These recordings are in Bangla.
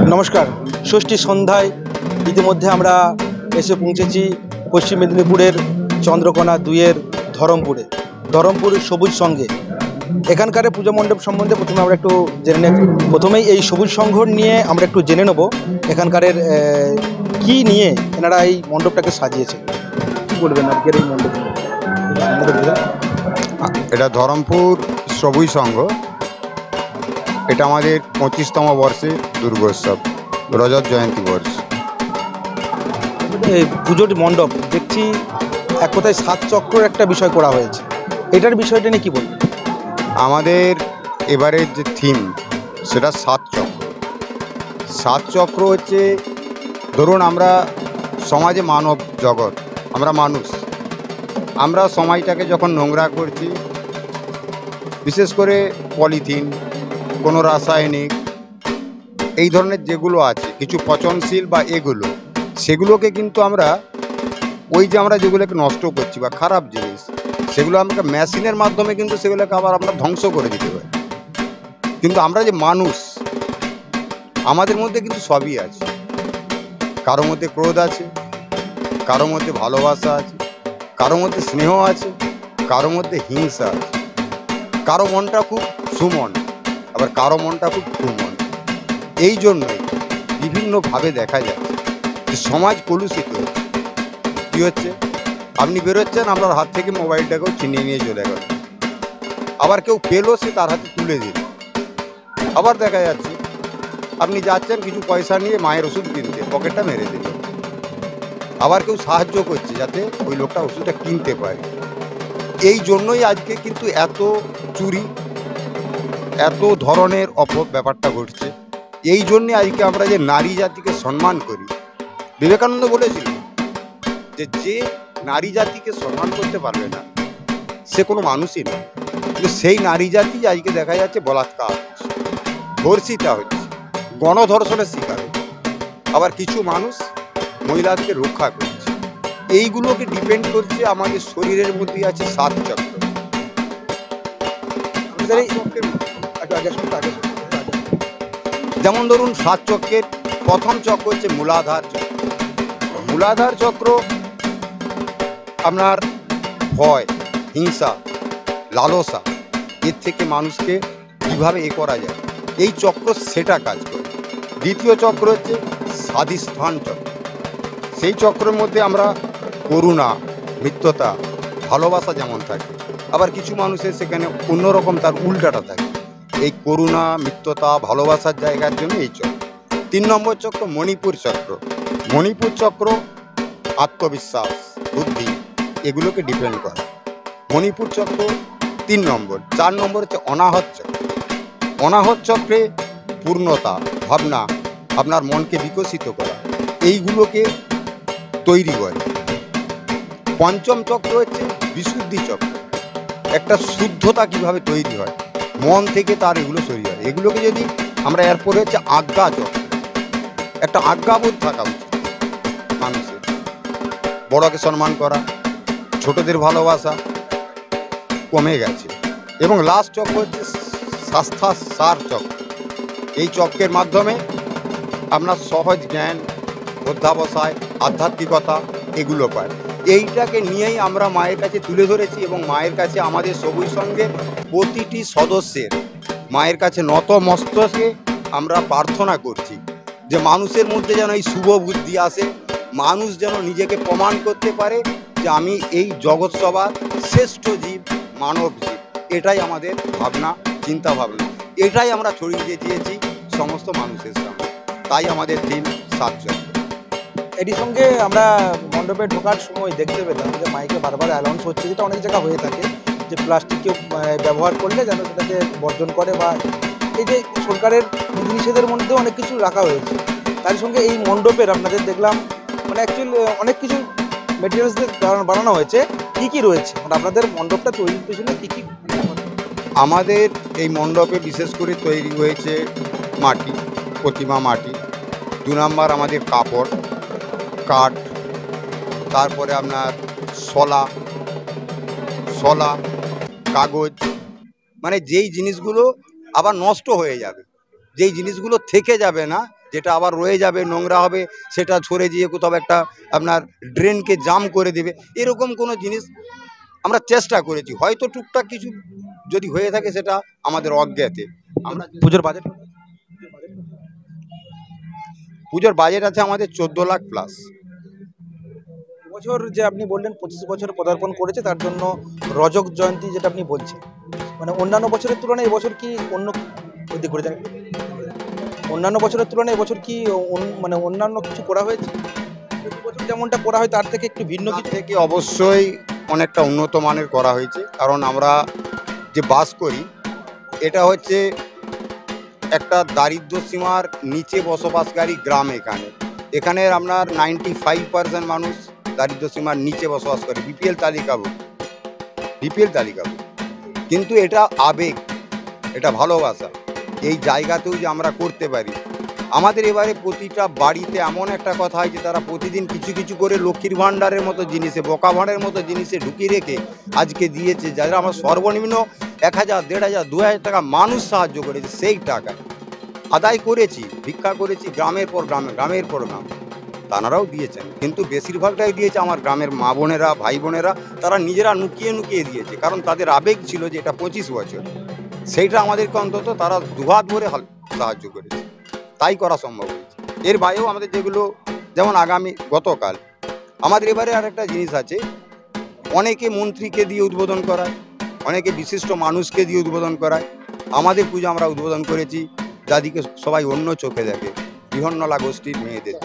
নমস্কার। ষষ্ঠী সন্ধ্যায় ইতিমধ্যে আমরা এসে পৌঁছেছি পশ্চিম মেদিনীপুরের চন্দ্রকোনা 2-এর ধরমপুর সবুজ সঙ্গে। এখানকার পুজো মণ্ডপ সম্বন্ধে প্রথমে আমরা একটু জেনে নেব। প্রথমেই এই সবুজ সংঘ নিয়ে আমরা একটু জেনে নেব এখানকারের কি নিয়ে এনারা এই মণ্ডপটাকে সাজিয়েছে। কি বলবেন আজকের এই মণ্ডপ? এটা ধরমপুর সবুজ সংঘ, এটা আমাদের 25তম বর্ষে দুর্গোৎসব, রজত জয়ন্তী বর্ষ। এই পুজোর মণ্ডপ দেখছি এক কথায় 7 চক্রের একটা বিষয় করা হয়েছে, এটার বিষয়টা নিয়ে কী বলবেন? আমাদের এবারের যে থিম সেটা 7 চক্র। 7 চক্র হচ্ছে, ধরুন আমরা সমাজে মানব জগৎ, আমরা মানুষ, আমরা সময়টাকে যখন নোংরা করছি, বিশেষ করে পলিথিন, কোনো রাসায়নিক, এই ধরনের যেগুলো আছে কিছু পচনশীল বা এগুলো, সেগুলোকে কিন্তু আমরা আমরা যেগুলোকে নষ্ট করছি বা খারাপ জিনিস, সেগুলো আমরা মেশিনের মাধ্যমে কিন্তু সেগুলোকে আবার আমরা ধ্বংস করে দিতে পারি। কিন্তু আমরা যে মানুষ, আমাদের মধ্যে কিন্তু সবই আছে। কারো মধ্যে ক্রোধ আছে, কারো মধ্যে ভালোবাসা আছে, কারো মধ্যে স্নেহ আছে, কারো মধ্যে হিংসা আছে, কারো মনটা খুব সুমন, আবার কারো মনটা খুব কুমন। এই জন্যই বিভিন্নভাবে দেখা যায় যে সমাজ কলুষিত। কী হচ্ছে, আপনি বেরোচ্ছেন, আপনার হাত থেকে মোবাইলটাকেও ছিনিয়ে নিয়ে চলে গেল, আবার কেউ পেলো, সে তার হাতে তুলে দিল। আবার দেখা যাচ্ছে আপনি যাচ্ছেন কিছু পয়সা নিয়ে মায়ের ওষুধ কিনতে, পকেটটা মেরে দিল। আবার কেউ সাহায্য করছে যাতে ওই লোকটা ওষুধটা কিনতে পারে। এই জন্যই আজকে কিন্তু এত চুরি, এত ধরনের ব্যাপারটা ঘটছে। এই জন্যে আজকে আমরা যে নারী জাতিকে সম্মান করি, বিবেকানন্দ বলেছিলেন যে নারী জাতিকে সম্মান করতে পারবে না সে কোনো মানুষই নয়। কিন্তু সেই নারী জাতি আজকে দেখা যাচ্ছে বলাৎকার হচ্ছে, ধর্ষিতা হচ্ছে, গণধর্ষণের শিকার হচ্ছে। আবার কিছু মানুষ মহিলাদেরকে রক্ষা করছে। এইগুলোকে ডিপেন্ড করছে আমাদের শরীরের মধ্যে আছে 7 চক্র। যেমন ধরুন 7 চক্রের প্রথম চক্র হচ্ছে মূলাধার চক্র। মূলাধার চক্র আপনার ভয়, হিংসা, লালসা, এর থেকে মানুষকে কীভাবে করা যায়, এই চক্র সেটা কাজ করে। দ্বিতীয় চক্র হচ্ছে স্বাধিষ্ঠান চক্র। সেই চক্রের মধ্যে আমরা করুণা, মিত্রতা, ভালোবাসা যেমন থাকে, আবার কিছু মানুষের সেখানে অন্যরকম তার উল্টাটা থাকে। এই করুণা, মিত্রতা, ভালোবাসার জায়গার জন্য এই চক্র। 3 নম্বর চক্র মণিপুর চক্র। মণিপুর চক্র আত্মবিশ্বাস, বুদ্ধি, এগুলোকে ডিপেন্ড করে। মণিপুর চক্র 3 নম্বর। 4 নম্বর হচ্ছে অনাহত চক্র। অনাহত চক্রে পূর্ণতা, ভাবনা, আপনার মনকে বিকশিত করা, এইগুলোকে তৈরি করে। 5ম চক্র হচ্ছে বিশুদ্ধি চক্র। একটা শুদ্ধতা কিভাবে তৈরি হয়, মন থেকে তার এগুলো তৈরি হয়। এগুলোকে যদি আমরা, এরপরে হচ্ছে আজ্ঞা চক্র। একটা আজ্ঞাবোধ থাকা উচিত মানুষের, বড়কে সম্মান করা, ছোটদের ভালোবাসা কমে গেছে। এবং লাস্ট চক্র হচ্ছে শাস্ত্রাসার চক্র। এই চক্রের মাধ্যমে আপনার সহজ জ্ঞান, অধ্যাবসায়, আধ্যাত্মিকতা এগুলো পায়। এইটাকে নিয়েই আমরা মায়ের কাছে তুলে ধরেছি এবং মায়ের কাছে আমাদের সবুজ সঙ্গের প্রতিটি সদস্যের মায়ের কাছে নত মস্তকে আমরা প্রার্থনা করছি যে মানুষের মধ্যে যেন এই শুভ বুদ্ধি আসে, মানুষ যেন নিজেকে প্রমাণ করতে পারে যে আমি এই জগৎ সবার শ্রেষ্ঠ জীব, মানব জীব। এটাই আমাদের ভাবনা, চিন্তা ভাবনা, এটাই আমরা ছড়িয়ে দিয়েছি সমস্ত মানুষের সামনে। তাই আমাদের দিন 7 চক্র। এটির সঙ্গে আমরা মণ্ডপে ঢোকার সময় দেখতে পেলাম যে মাইকে বারবার অ্যানাউন্স হচ্ছে, যেটা অনেক জায়গা হয়ে থাকে, যে প্লাস্টিক কেউ ব্যবহার করলে যেন সেটাকে বর্জন করে, বা এই যে সরকারের বিধিনিষেধের মধ্যে অনেক কিছু রাখা হয়েছে। তার সঙ্গে এই মণ্ডপের আপনাদের দেখলাম মানে অ্যাকচুয়ালি অনেক কিছু মেটেরিয়ালস দিয়ে বানানো হয়েছে। কী কী রয়েছে, মানে আপনাদের মণ্ডপটা তৈরির পেছনে কী কী? আমাদের এই মণ্ডপে বিশেষ করে তৈরি হয়েছে মাটি, প্রতিমা মাটি। 2 নম্বর আমাদের কাপড়, কাঠ, তারপরে আপনার শলা, কাগজ, মানে যেই জিনিসগুলো আবার নষ্ট হয়ে যাবে, যেই জিনিসগুলো থেকে যাবে না, যেটা আবার রয়ে যাবে, নোংরা হবে, সেটা সরে গিয়ে কোথাও একটা আপনার ড্রেনকে জাম করে দেবে, এরকম কোনো জিনিস আমরা চেষ্টা করেছি। হয়তো টুকটাক কিছু যদি হয়ে থাকে সেটা আমাদের অজ্ঞাতে। আমরা পুজোর বাজেট পুজোর বাজেট আছে আমাদের 14 লাখ প্লাস। বছর যে আপনি বললেন 25 বছর পদার্পণ করেছে, তার জন্য রজক জয়ন্তী যেটা আপনি বলছেন, মানে অন্যান্য বছরের তুলনায় এবছর কি অন্য দিক করে যান, অন্যান্য বছরের তুলনায় এবছর কি মানে অন্যান্য কিছু করা হয়েছে? প্রতি বছর যেমনটা করা হয় তার থেকে একটু ভিন্ন তার কিছু? থেকে অবশ্যই অনেকটা উন্নত মানের করা হয়েছে, কারণ আমরা যে বাস করি এটা হচ্ছে একটা দারিদ্র সীমার নিচে বসবাসকারী গ্রাম। এখানে আপনার 95% মানুষ দারিদ্র সীমার নিচে বসবাস করে, বিপিএল তালিকাভুক্ত। কিন্তু এটা আবেগ, এটা ভালোবাসা, এই জায়গাতেও যে আমরা করতে পারি। আমাদের এবারে প্রতিটা বাড়িতে এমন একটা কথা হয় যে তারা প্রতিদিন কিছু কিছু করে লক্ষ্মীর ভাণ্ডারের মতো জিনিসে, বোকা ভাঁড়ের মতো জিনিসে ঢুকিয়ে রেখে আজকে দিয়েছে, যারা আমার সর্বনিম্ন 1000, 1500, 2000 টাকা মানুষ সাহায্য করেছে, সেই টাকায় আদায় করেছি, ভিক্ষা করেছি গ্রামের পর গ্রাম, তানারাও দিয়েছেন। কিন্তু বেশিরভাগটাই দিয়েছে আমার গ্রামের মা বোনেরা, ভাই বোনেরা, তারা নিজেরা লুকিয়ে দিয়েছে, কারণ তাদের আবেগ ছিল যে এটা 25 বছর, সেইটা আমাদেরকে অন্তত তারা দুহাত ভরে সাহায্য করেছে, তাই করা সম্ভব হয়েছে। এর বাইরেও আমাদের যেগুলো, যেমন গতকাল আমাদের এবারে আরেকটা জিনিস আছে, অনেকে মন্ত্রীকে দিয়ে উদ্বোধন করায়, অনেকে বিশিষ্ট মানুষকে দিয়ে উদ্বোধন করায়। আমাদের পুজো আমরা উদ্বোধন করেছি যাদিকে সবাই অন্য চোখে দেখে, বৃহন্নলা গোষ্ঠীর মেয়েদের।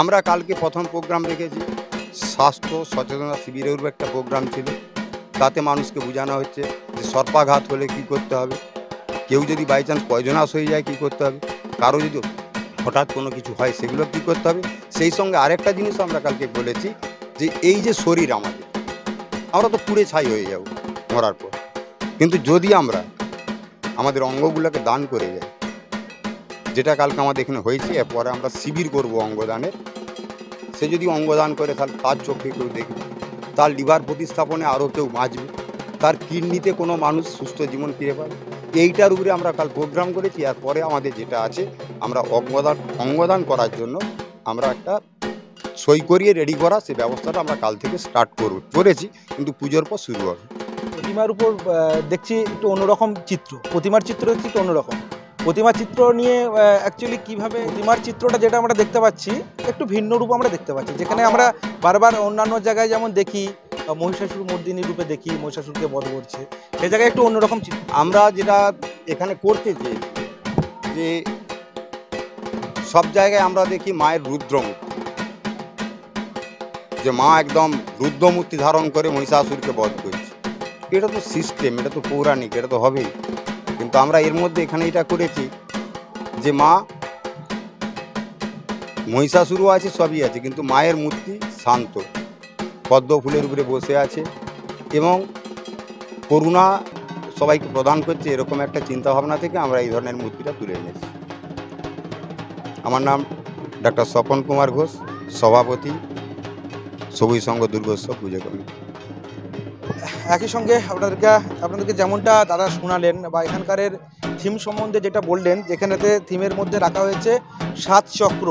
আমরা কালকে প্রথম প্রোগ্রাম রেখেছি স্বাস্থ্য সচেতনতা শিবিরের একটা প্রোগ্রাম ছিল, তাতে মানুষকে বোঝানো হচ্ছে যে সর্পাঘাত হলে কি করতে হবে, কেউ যদি বাই চান্স পয়জনাস হয়ে যায় কী করতে হবে, কারো যদি হঠাৎ কোনো কিছু হয় সেগুলো কী করতে হবে। সেই সঙ্গে আরেকটা জিনিসও আমরা কালকে বলেছি যে এই যে শরীর আমরা তো পুড়ে ছাই হয়ে যাব মরার পর, কিন্তু যদি আমরা আমাদের অঙ্গগুলোকে দান করে যাই, যেটা কালকে আমাদের এখানে হয়েছে, এরপরে আমরা শিবির করব অঙ্গদানের। সে যদি অঙ্গদান করে তাহলে তার চোখে কেউ দেখবে, তার লিভার প্রতিস্থাপনে আরও কেউ বাঁচবে, তার কিডনিতে কোনো মানুষ সুস্থ জীবন ফিরে পাবে। এইটার উপরে আমরা কাল প্রোগ্রাম করেছি। এরপরে আমাদের যেটা আছে, আমরা অঙ্গদান করার জন্য আমরা একটা সই করিয়ে রেডি করা, সেই ব্যবস্থাটা আমরা কাল থেকে স্টার্ট করেছি, কিন্তু পুজোর পর শুরু হবে। প্রতিমার উপর দেখছি একটু অন্যরকম চিত্র, প্রতিমার চিত্র দেখছি একটু অন্যরকম। প্রতিমার চিত্র নিয়ে অ্যাকচুয়ালি কীভাবে প্রতিমার চিত্রটা যেটা আমরা দেখতে পাচ্ছি একটু ভিন্ন রূপ আমরা দেখতে পাচ্ছি, যেখানে আমরা বারবার অন্যান্য জায়গায় যেমন দেখি মহিষাসুর মর্দিনী রূপে দেখি, মহিষাসুরকে বধ করছে, সে জায়গায় একটু অন্যরকম চিত্র আমরা যেটা এখানে করতে চেয়েছি, যে সব জায়গায় আমরা দেখি মায়ের রুদ্রমূর্তি, যে মা একদম রুদ্রমূর্তি ধারণ করে মহিষাসুরকে বধ করছে। এটা তো সিস্টেম, এটা তো পৌরাণিক, এটা তো হবেই। কিন্তু আমরা এর মধ্যে এখানে এটা করেছি যে মা, মহিষাসুরও আছে, সবই আছে, কিন্তু মায়ের মূর্তি শান্ত, পদ্ম ফুলের উপরে বসে আছে এবং করুণা সবাইকে প্রদান করছে, এরকম একটা চিন্তাভাবনা থেকে আমরা এই ধরনের মূর্তিটা তুলে এনেছি। আমার নাম ডক্টর স্বপন কুমার ঘোষ, সভাপতি, সবুজ সংঘ দুর্গোৎসব পুজো কমিটি। একই সঙ্গে আপনাদেরকে যেমনটা দাদা শোনালেন বা এখানকারের থিম সম্বন্ধে যেটা বললেন, যেখানেতে থিমের মধ্যে রাখা হয়েছে 7 চক্র,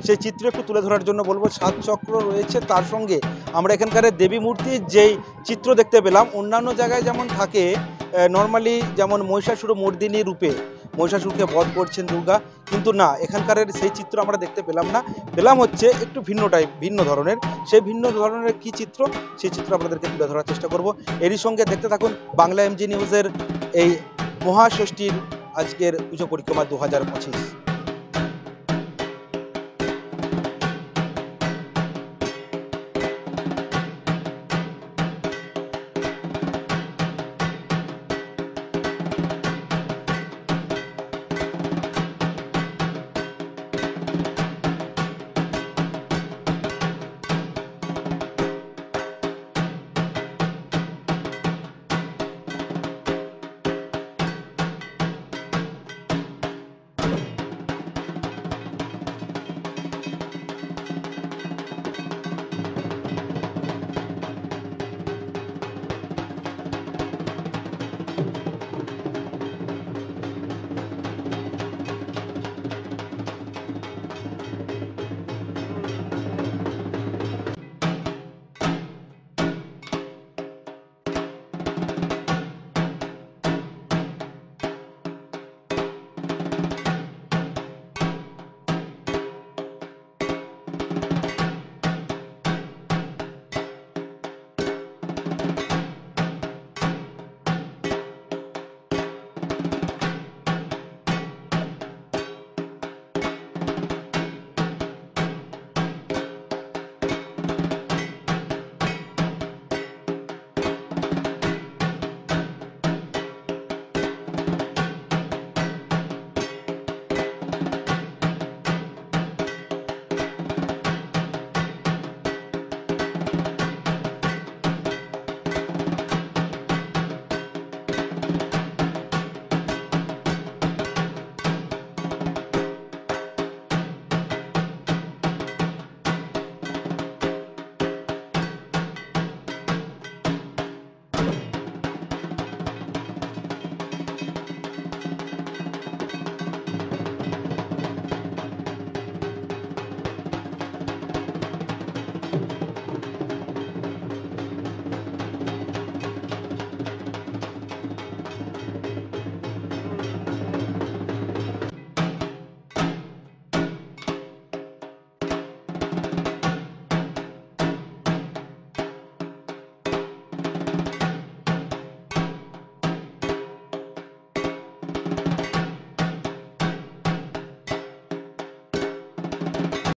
সেই চিত্র একটু তুলে ধরার জন্য বলবো। 7 চক্র রয়েছে, তার সঙ্গে আমরা এখানকারের দেবী মূর্তির যেই চিত্র দেখতে পেলাম, অন্যান্য জায়গায় যেমন থাকে নর্মালি, যেমন মহিষাসুর মর্দিনী রূপে মহিষাসুরকে বধ করছেন দুর্গা, কিন্তু না, এখানকারের সেই চিত্র আমরা দেখতে পেলাম না, পেলাম হচ্ছে একটু ভিন্ন ধরনের। সেই ভিন্ন ধরনের কি চিত্র, সেই চিত্র আপনাদেরকে তুলে ধরার চেষ্টা করব। এরই সঙ্গে দেখতে থাকুন বাংলা এমজি নিউজের এই মহাষষ্ঠীর আজকের পুজো পরিক্রমা 2025।